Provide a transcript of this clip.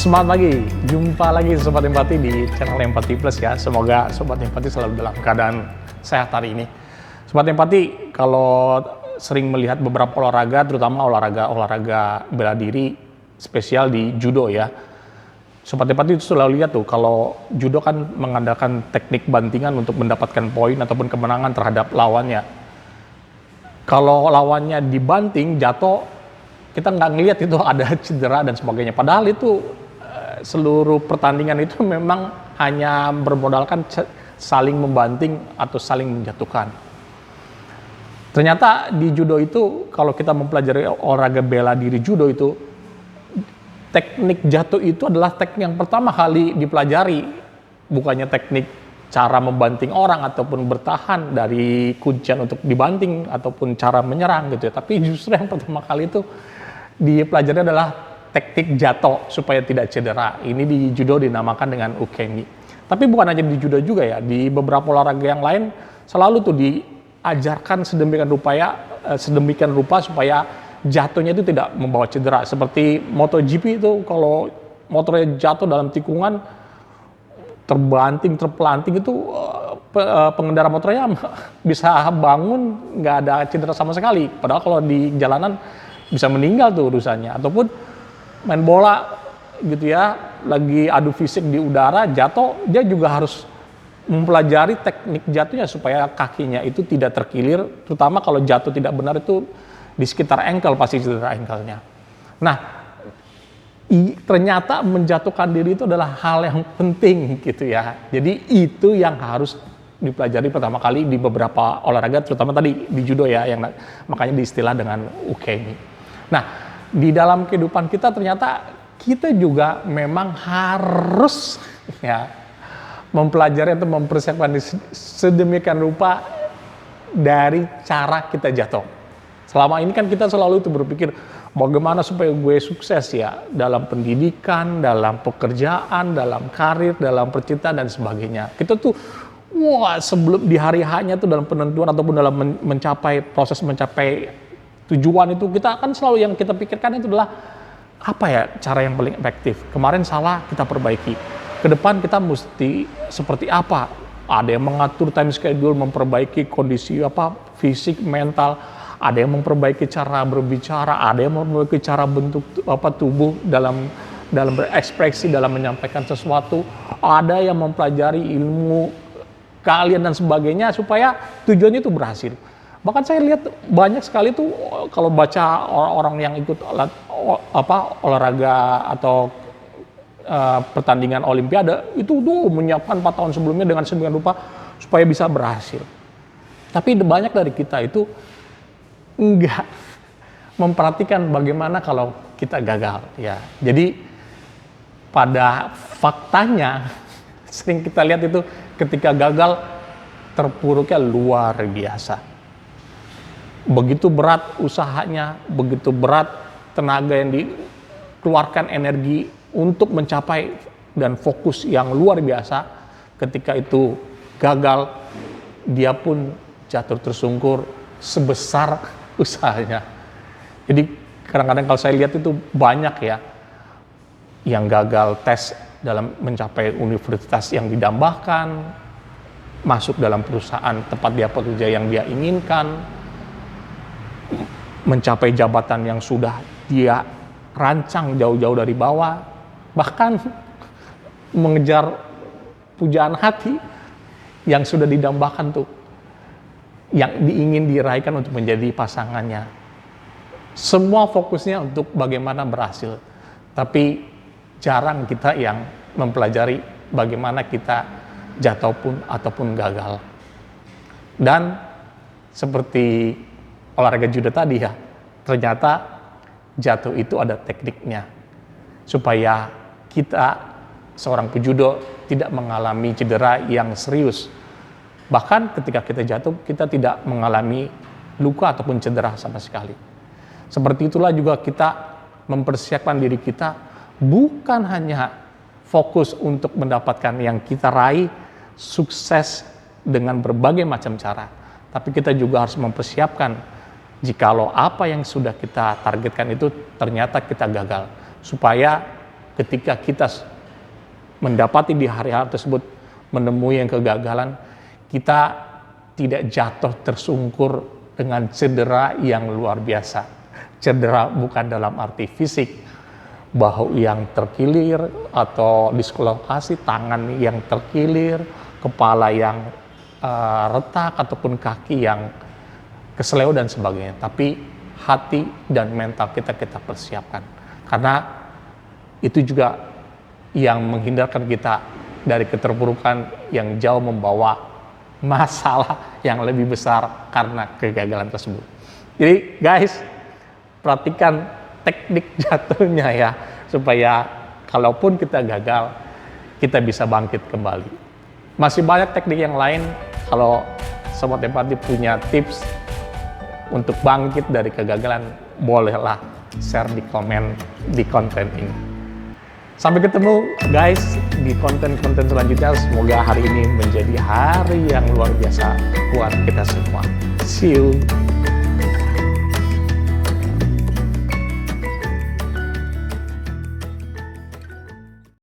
Semangat lagi, jumpa lagi Sobat Empati di channel Empati Plus ya. Semoga Sobat Empati selalu dalam keadaan sehat hari ini. Sobat Empati, kalau sering melihat beberapa olahraga, terutama olahraga bela diri, spesial di judo ya. Sobat Empati itu selalu lihat tuh, kalau judo kan mengandalkan teknik bantingan untuk mendapatkan poin ataupun kemenangan terhadap lawannya. Kalau lawannya dibanting, jatuh, kita nggak ngelihat itu ada cedera dan sebagainya. Padahal itu seluruh pertandingan itu memang hanya bermodalkan saling membanting atau saling menjatuhkan. Ternyata di judo itu, kalau kita mempelajari olahraga bela diri judo itu, teknik jatuh itu adalah teknik yang pertama kali dipelajari. Bukannya teknik cara membanting orang ataupun bertahan dari kuncian untuk dibanting ataupun cara menyerang gitu ya. Tapi justru yang pertama kali itu dipelajari adalah teknik jatuh supaya tidak cedera. Ini di judo dinamakan dengan ukemi. Tapi bukan hanya di judo juga ya, di beberapa olahraga yang lain selalu tuh diajarkan sedemikian rupa supaya jatuhnya itu tidak membawa cedera. Seperti MotoGP itu, kalau motornya jatuh dalam tikungan, terpelanting itu pengendara motornya bisa bangun nggak ada cedera sama sekali. Padahal kalau di jalanan bisa meninggal tuh urusannya. Ataupun main bola gitu ya, lagi adu fisik di udara, jatuh, dia juga harus mempelajari teknik jatuhnya supaya kakinya itu tidak terkilir, terutama kalau jatuh tidak benar itu di sekitar ankle pasti cedera ankle-nya. Nah, ternyata menjatuhkan diri itu adalah hal yang penting gitu ya. Jadi itu yang harus dipelajari pertama kali di beberapa olahraga, terutama tadi di judo ya, yang makanya diistilah dengan ukemi. Nah, di dalam kehidupan kita ternyata kita juga memang harus ya mempelajari atau mempersiapkan sedemikian rupa dari cara kita jatuh. Selama ini kan kita selalu itu berpikir bagaimana supaya gue sukses ya dalam pendidikan, dalam pekerjaan, dalam karir, dalam percintaan dan sebagainya. Kita tuh sebelum di hari hanya tuh dalam penentuan ataupun dalam proses mencapai tujuan itu, kita akan selalu yang kita pikirkan itu adalah apa ya cara yang paling efektif. Kemarin salah, kita perbaiki. Ke depan kita mesti seperti apa? Ada yang mengatur time schedule, memperbaiki kondisi fisik, mental. Ada yang memperbaiki cara berbicara, ada yang memperbaiki cara bentuk tubuh dalam berekspresi, dalam menyampaikan sesuatu. Ada yang mempelajari ilmu keahlian dan sebagainya supaya tujuannya itu berhasil. Bahkan saya lihat banyak sekali tuh kalau baca orang-orang yang ikut olahraga atau pertandingan olimpiade itu tuh menyiapkan 4 tahun sebelumnya dengan sedemikian rupa supaya bisa berhasil. Tapi banyak dari kita itu enggak memperhatikan bagaimana kalau kita gagal ya. Jadi pada faktanya sering kita lihat itu ketika gagal terpuruknya luar biasa. Begitu berat usahanya, begitu berat tenaga yang dikeluarkan, energi untuk mencapai dan fokus yang luar biasa, ketika itu gagal, dia pun jatuh tersungkur sebesar usahanya. Jadi kadang-kadang kalau saya lihat itu banyak ya yang gagal tes dalam mencapai universitas yang didambakan, masuk dalam perusahaan tempat dia bekerja yang dia inginkan, mencapai jabatan yang sudah dia rancang jauh-jauh dari bawah, bahkan mengejar pujaan hati yang sudah didambakan tuh, yang ingin diraihkan untuk menjadi pasangannya. Semua fokusnya untuk bagaimana berhasil, tapi jarang kita yang mempelajari bagaimana kita jatuh ataupun gagal. Dan seperti olahraga judo tadi ya, ternyata jatuh itu ada tekniknya supaya kita seorang pejudo tidak mengalami cedera yang serius. Bahkan ketika kita jatuh, kita tidak mengalami luka ataupun cedera sama sekali. Seperti itulah juga kita mempersiapkan diri kita bukan hanya fokus untuk mendapatkan yang kita raih, sukses dengan berbagai macam cara, tapi kita juga harus mempersiapkan jikalau apa yang sudah kita targetkan itu ternyata kita gagal, supaya ketika kita mendapati di hari-hari tersebut menemui yang kegagalan, kita tidak jatuh tersungkur dengan cedera yang luar biasa. Cedera bukan dalam arti fisik, bahu yang terkilir atau dislokasi, tangan yang terkilir, kepala yang retak ataupun kaki yang kesleo dan sebagainya. Tapi hati dan mental kita persiapkan, karena itu juga yang menghindarkan kita dari keterpurukan yang jauh membawa masalah yang lebih besar karena kegagalan tersebut. Jadi guys, perhatikan teknik jatuhnya ya, supaya kalaupun kita gagal, kita bisa bangkit kembali. Masih banyak teknik yang lain, kalau Sobat Empati punya tips untuk bangkit dari kegagalan, bolehlah share di komen di konten ini. Sampai ketemu guys di konten-konten selanjutnya. Semoga hari ini menjadi hari yang luar biasa buat kita semua. See you.